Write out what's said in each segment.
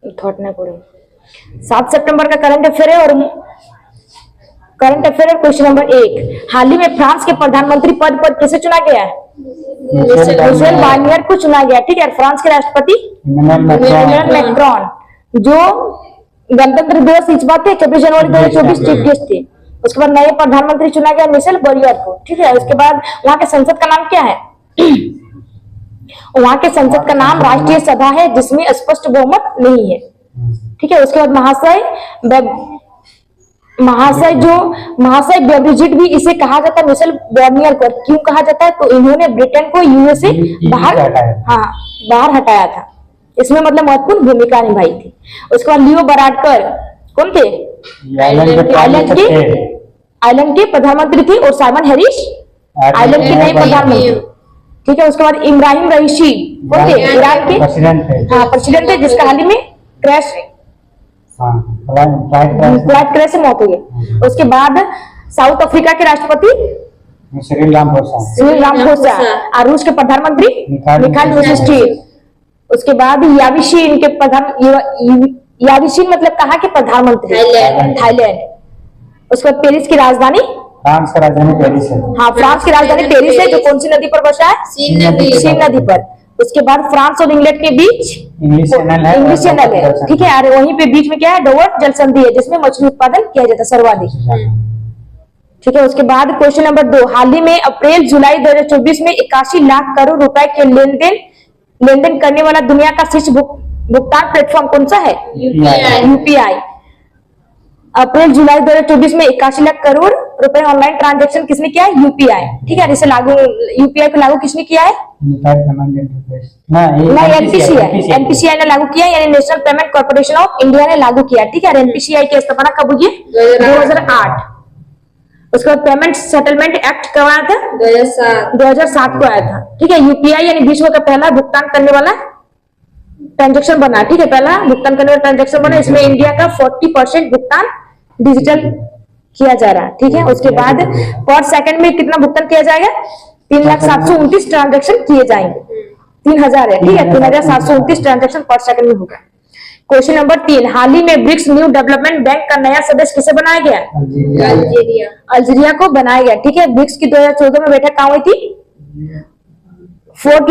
Thought नहीं पड़े। 7 सितंबर का करंट अफेयर है और करंट अफेयर क्वेश्चन नंबर 1, हाल ही में फ्रांस के प्रधानमंत्री पद पर किसे चुना गया है? मिशेल बार्नियर को चुना गया। ठीक है, फ्रांस के राष्ट्रपति इमैनुअल मैक्रोन, जो गणतंत्र दिवस इस बात थे 24 जनवरी 2024 चीफ गेस्ट थे। उसके बाद नए प्रधानमंत्री चुना गया मिशेल बार्नियर को। ठीक है, उसके बाद वहां के संसद का नाम क्या है? वहां के संसद का नाम राष्ट्रीय सभा है, जिसमें स्पष्ट बहुमत नहीं है। ठीक है, उसके बाद महाशय बेब्रिजिट भी इसे कहा जाता है मिशेल बार्नियर को। क्यों कहा जाता है? तो इन्होंने ब्रिटेन को यूएसए बाहर हटाया था। इसमें मतलब महत्वपूर्ण भूमिका निभाई थी। उसके बाद लियो वाराडकर कौन थे? आयरलैंड के प्रधानमंत्री थे और साइमन हैरिस आयरलैंड के नए प्रधानमंत्री। ठीक है, उसके बाद इब्राहिम रईसी कौन थे? ईरान के प्रेसिडेंट थे, जिसका हाल ही में फ्लाइट क्रैश से मौत हो गई। उसके बाद साउथ अफ्रीका के राष्ट्रपति सिरिल रामाफोसा और रूस के प्रधानमंत्री मिखाइल मिशस्टीन। उसके बाद याविशिन के याविशिन मतलब कहाँ के प्रधानमंत्री? थाईलैंड। उसके बाद पेरिस की राजधानी फ्रांस की राजधानी पेरिस है। हाँ, फ्रांस की राजधानी पेरिस है, जो कौन सी नदी पर बसा है? सीन नदी पर। उसके बाद फ्रांस और इंग्लैंड के बीच इंग्लिश चैनल है। ठीक है, और वहीं पे बीच में क्या है? डोवर जल संधि है, जिसमें मछली उत्पादन किया जाता है सर्वाधिक। ठीक है, उसके बाद क्वेश्चन नंबर 2, हाल ही में अप्रैल जुलाई 2024 में 81 लाख करोड़ रुपए के लेनदेन करने वाला दुनिया का शीर्ष भुगतान प्लेटफॉर्म कौन सा है? यूपीआई। अप्रैल जुलाई 2024 में 81 लाख करोड़ रुपए ऑनलाइन ट्रांजैक्शन किसने किया है? यूपीआई। ठीक है, इसे यूपीआई को लागू किसने किया है? एनपीसीआई ने लागू किया, यानी national payment corporation of India ने लागू किया। ठीक है, एनपीसीआई की स्थापना कब हुई है? 2008। उसके बाद पेमेंट सेटलमेंट एक्ट कब आया था? 2007 को आया था। ठीक है, यूपीआई यानी विश्व का पहला भुगतान करने वाला ट्रांजेक्शन बना। ठीक है, पहला भुगतान करने वाला ट्रांजेक्शन बना। इसमें इंडिया का 40% भुगतान डिजिटल किया जा रहा है। ठीक है, उसके बाद पर सेकंड में कितना भुगतान किया जाएगा? 3,729 ट्रांजेक्शन किए जाएंगे। 3000 है। ठीक है, 3,729 ट्रांजेक्शन पर सेकंड में होगा। क्वेश्चन नंबर 3, हाल ही में ब्रिक्स न्यू डेवलपमेंट बैंक का नया सदस्य किसे बनाया गया? अल्जीरिया को बनाया गया। ठीक है, ब्रिक्स की 2014 में बैठक कहाँ हुई थी? फोर्ट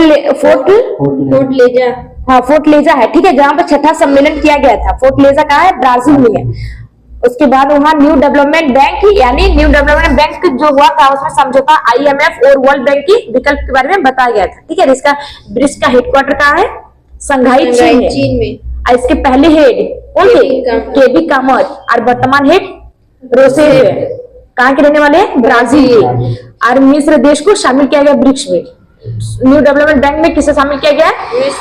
लेजा है। ठीक है, जहाँ पर छठा सम्मेलन किया गया था। फोर्ट लेजा कहाँ है? ब्राजील में है। उसके बाद वहाँ न्यू डेवलपमेंट बैंक यानी न्यू डेवलपमेंट बैंक जो हुआ था, उसमें समझौता आईएमएफ और वर्ल्ड बैंक की विकल्प के बारे में बताया गया था। ठीक है, इसका ब्रिक्स का हेडक्वार्टर कहाँ है? संघाई चीन में। और इसके पहले हेड कौन थे? केबी कामत। और वर्तमान हेड रोसेफ है। कहाँ के रहने वाले हैं? ब्राजील के। और मिस्र देश को शामिल किया गया ब्रिक्स में। न्यू डेवलपमेंट बैंक में किसे शामिल किया गया?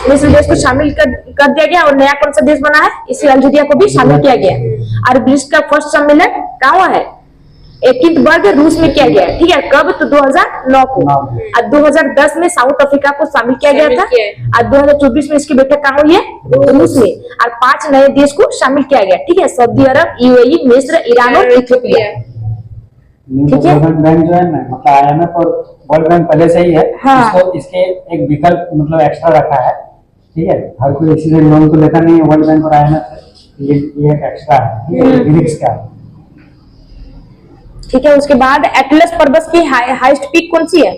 मिस्र देश को शामिल कर दिया गया। और नया कौन सा देश बना है? इसी अल्जीरिया को भी शामिल किया गया। और ब्रिक्स का फर्स्ट सम्मेलन कहाँ हुआ है? 21 रूस में किया गया। ठीक है, कब? तो 2009 को। और 2010 में साउथ अफ्रीका को शामिल किया गया था। और 2024 में इसकी बैठक कहाँ हुई है? रूस में। और 5 नए देश को शामिल किया गया। ठीक है, सऊदी अरब, यूएई, मिस्र, ईरान और इथियोपिया। ठीक है, बैंक जो है ना, मतलब आईएमएफ और वर्ल्ड बैंक पहले से ही है। हाँ। इसके एक विकल्प मतलब एक्स्ट्रा रखा है। ठीक है, हर कोई इसी से लोन तो लेता नहीं है वर्ल्ड बैंक और आईएमएफ, ये एक एक्स्ट्रा है ब्रिक्स का। ठीक है, उसके बाद एटलस पर्वत की हाईएस्ट पीक कौन सी है?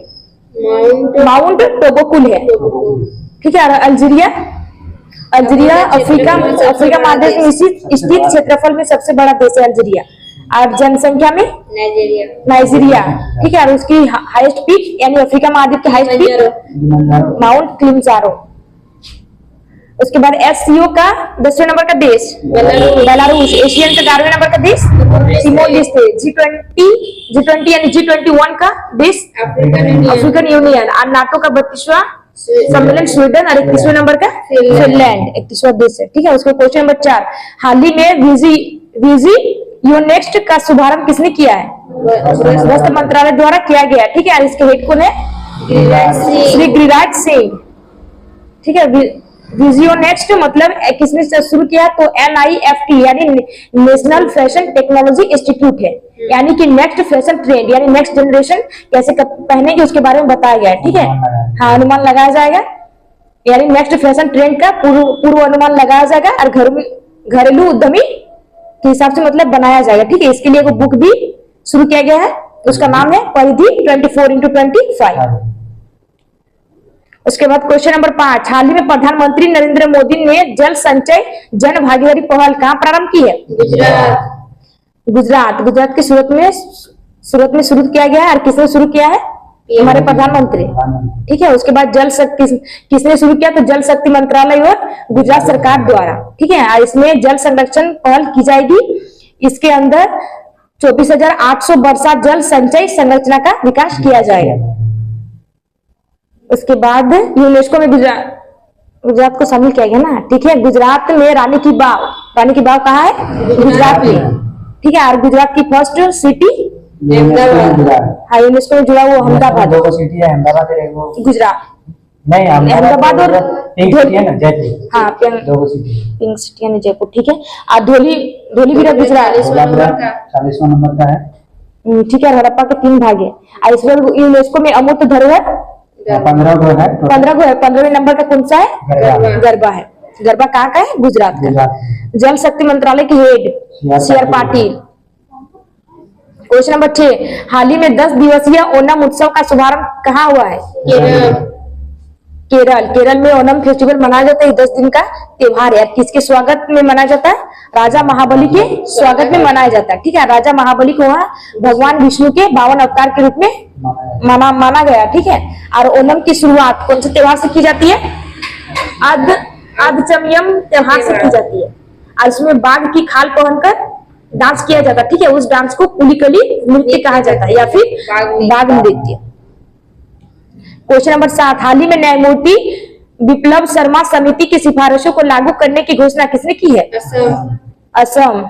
माउंट टोबोकुल है। ठीक है, अल्जीरिया अफ्रीका महादेश में स्थित क्षेत्रफल में सबसे बड़ा देश है अल्जीरिया। और जनसंख्या में नाइजीरिया। ठीक है, और उसकी हाईएस्ट पीक यानी अफ्रीका महाद्वीप की हाईएस्ट पीक माउंट किलिमंजारो। उसके बाद एससीओ का 10वें नंबर का देश बेलारूस। एशियन का 11वें नंबर का देश तिमोर लेस्टे। G20 यानी G21 का देश अफ्रीकन यूनियन। और नाटो का 32वां सम्मेलन स्वीडन। और 31वें नंबर का फिनलैंड 31वां देश है। ठीक है, उसके क्वेश्चन नंबर 4, हाल ही में वीजी यूनेक्स्ट का शुभारंभ किसने किया है? वस्त्र मंत्रालय द्वारा किया गया। ठीक है, और इसके हेड कौन है? श्री गिरिराज सिंह। ठीक है, विजियो नेक्स्ट मतलब किसने शुरू किया? तो NIFT यानी नेशनल फैशन टेक्नोलॉजी इंस्टीट्यूट है। यानी कि नेक्स्ट फैशन ट्रेंड यानी नेक्स्ट जनरेशन कैसे पहनेगी उसके बारे में बताया गया है। ठीक है, हाँ, अनुमान लगाया जाएगा। यानी नेक्स्ट फैशन ट्रेंड का पूर्व अनुमान लगाया जाएगा और घरेलू उद्यमी के हिसाब से मतलब बनाया जाएगा। ठीक है, इसके लिए एक बुक भी शुरू किया गया है, उसका नाम है परिधि 24x25। उसके बाद क्वेश्चन नंबर 5, हाल ही में प्रधानमंत्री नरेंद्र मोदी ने जल संचय जन भागीदारी पहल कहाँ प्रारंभ की है? गुजरात के सूरत में शुरू किया गया है। और किसने शुरू किया है? हमारे प्रधानमंत्री। ठीक है, उसके बाद जल शक्ति किसने शुरू किया? तो जल शक्ति मंत्रालय और गुजरात सरकार द्वारा। ठीक है, और इसमें जल संरक्षण पहल की जाएगी। इसके अंदर 24,800 वर्षा जल संचय संरचना का विकास किया जाएगा। उसके बाद यूनेस्को में गुजरात को शामिल किया गया ना। ठीक है, गुजरात में रानी की बाव कहाँ है? गुजरात में। ठीक है, और गुजरात की फर्स्ट सिटी हाँ यूनेस्को में जुड़ा वो अहमदाबाद। दो सिटी है, अहमदाबाद है वो गुजरात नहीं, अहमदाबाद और पिंक सिटी है ना, जयपुर। हाँ दो सिटी पिंक सिटी है जयपुर। ठीक है, और धोलीवीरा गुजरात 40वां नंबर का है। ठीक है, हड़प्पा के 3 भाग है। और इसमें यूनेस्को में अमूर्त धरोहर 15 को है। 15वें नंबर का कौन सा है? गरबा है। गरबा कहाँ का है? गुजरात का। जल शक्ति मंत्रालय के head C R Patil. Question number 6, हाल ही में 10 दिवसीय ओणम उत्सव का शुभारंभ कहाँ हुआ है? केरल में ओणम फेस्टिवल मनाया जाता है। 10 दिन का त्योहार है। किसके स्वागत में मनाया जाता है? राजा महाबली के स्वागत में मनाया जाता है। ठीक है, राजा महाबली को वहाँ भगवान विष्णु के 52 अवतार के रूप में माना गया। ठीक है, और ओणम की शुरुआत कौन से त्योहार से की जाती है? आद्यचमयम त्योहार से की जाती है। और इसमें बाघ की खाल पहनकर डांस किया जाता है। ठीक है, उस डांस को पुलिकली नृत्य कहा जाता है या फिर बाघ नृत्य। क्वेश्चन नंबर 7, हाल ही में न्यायमूर्ति विप्लव शर्मा समिति की सिफारिशों को लागू करने की घोषणा किसने की है? असम।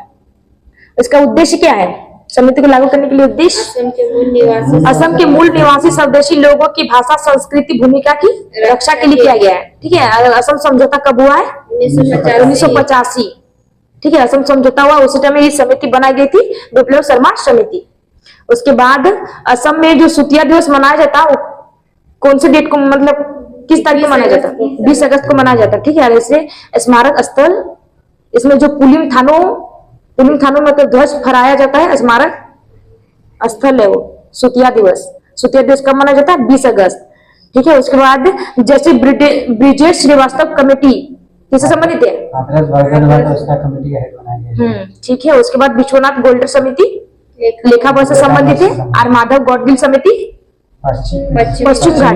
इसका उद्देश्य क्या है? समिति को लागू करने के लिए उद्देश्य असम के मूल निवासी स्वदेशी लोगों की भाषा, संस्कृति, भूमिका की रक्षा के लिए किया गया है। ठीक है, असम समझौता कब हुआ है? 1985। ठीक है, असम समझौता हुआ, उसी टाइम ये समिति बनाई गई थी, विप्लव शर्मा समिति। उसके बाद असम में जो सुतिया दिवस मनाया जाता है कौन से डेट को, मतलब किस तारीख को मनाया जाता है? 20 अगस्त को मनाया जाता है। ठीक है, ऐसे स्मारक स्थल, इसमें जो पुलिंग थानों में तो ध्वज फहराया जाता है, स्मारक स्थल है वो। सुतिया दिवस कब मनाया जाता है? 20 अगस्त। ठीक है, उसके बाद जैसे ब्रिजेश श्रीवास्तव कमेटी किससे संबंधित है? ठीक है, उसके बाद विश्वनाथ गोल्डर समिति लेखा वर्ष से संबंधित है। और माधव गौडगिल समिति पश्चिम घाट।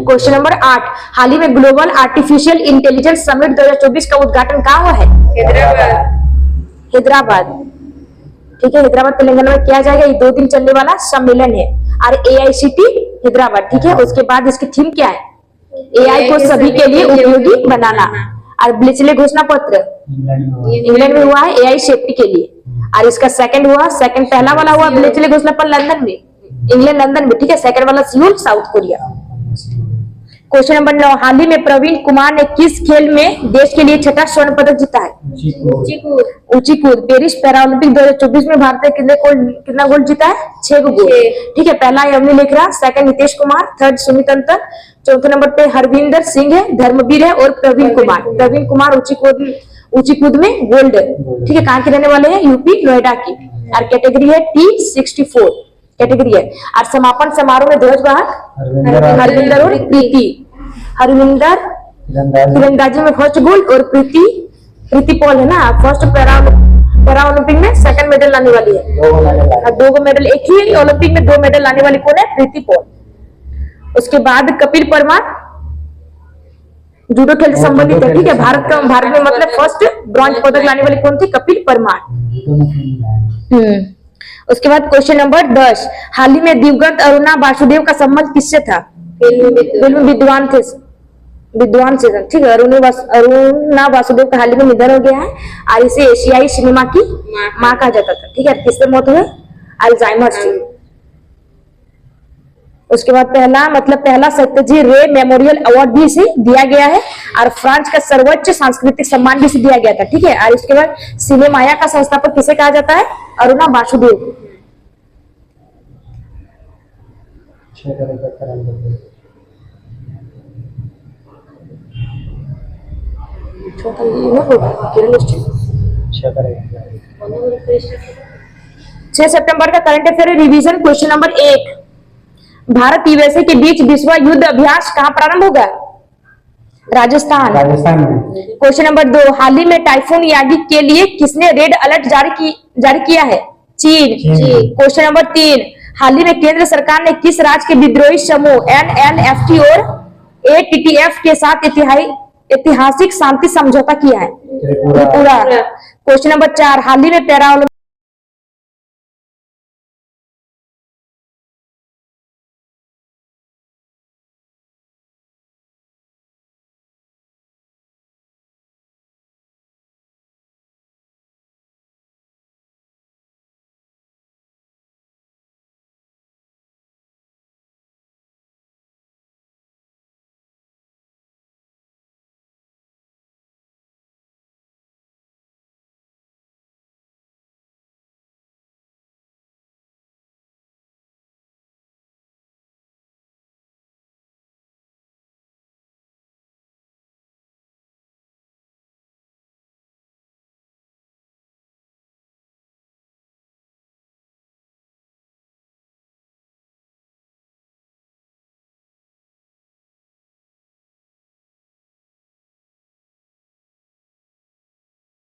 क्वेश्चन नंबर 8, हाल ही में ग्लोबल आर्टिफिशियल इंटेलिजेंस समिट 2024 का उद्घाटन कहाँ हुआ है? हैदराबाद। ठीक है, हैदराबाद तेलंगाना में किया जाएगा। ये 2 दिन चलने वाला सम्मेलन है। और AICT हैदराबाद। ठीक है, उसके बाद इसकी थीम क्या है? AI को सभी के लिए उपयोगी बनाना। और ब्लिचले घोषणा पत्र इंग्लैंड में हुआ है AI सेफ्टी के लिए। और इसका पहला वाला हुआ ब्लिचले घोषणा पत्र लंदन में, इंग्लैंड लंदन में। ठीक है, सेकंड वाला Seoul south Korea. Question number 9, हाल ही में प्रवीण कुमार ने किस खेल में देश के लिए 6ठा स्वर्ण पदक जीता है? ऊंची कूद। पेरिस पैरालंपिक 2024 में भारत ने कितना गोल्ड जीता है? 6 गोल्ड। ठीक है, पहला है अवनी लेखरा, सेकंड नितेश कुमार, थर्ड सुमित अंतर, चौथे नंबर पे हरविंदर सिंह है, धर्मवीर है, और प्रवीण कुमार ऊंची कूद में गोल्ड। ठीक है, कहाँ के रहने वाले हैं? यूपी नोएडा की। और कैटेगरी है T64 कैटेगरी है। और समापन समारोह में ध्वजवाहक हरविंदर और प्रीति। हरविंदर तीरंदाजी में फर्स्ट गोल्ड, और प्रीति पॉल है ना फर्स्ट पैरा ओलंपिक में सेकंड मेडल लाने वाली है। 2 मेडल, एक ही ओलंपिक में 2 मेडल लाने वाली कौन है? प्रीति पॉल। उसके बाद कपिल परमार जूडो खेल से संबंधित है। ठीक है, भारत में मतलब फर्स्ट ब्रॉन्ज पदक लाने वाली कौन थी? कपिल परमार। उसके बाद क्वेश्चन नंबर 10, हाल ही में दिवंगत अरुणा वासुदेव का संबंध किससे था? फिल्म विद्वान से। ठीक है, अरुणा वासुदेव का हाल ही में निधन हो गया है। और इसे एशियाई सिनेमा की माँ कहा जाता था। ठीक है, किससे मौत हुई? अल्जाइमर से। उसके बाद पहला सत्यजी रे मेमोरियल अवार्ड भी इसे दिया गया है। और फ्रांस का सर्वोच्च सांस्कृतिक सम्मान भी इसे दिया गया था। ठीक है, और इसके बाद सिनेमाया का संस्थापक किसे कहा जाता है? अरुणा वासुदेव। अच्छा करेगा। 6 सितंबर का current affair revision question number 1। Bharat USA के बीच विश्व युद्ध अभ्यास कहाँ प्रारंभ होगा? राजस्थान। राजस्थान में। Question number 2। हाल ही में टाइफून यागी के लिए किसने रेड अलर्ट जारी किया है? चीन। Question number 3। हाल ही में केंद्र सरकार ने किस राज्य के विद्रोही समूह NLFT और ATTF के साथ ऐतिहासिक शांति समझौता किया है? त्रिपुरा। Question number 4। हाल ही में पैरा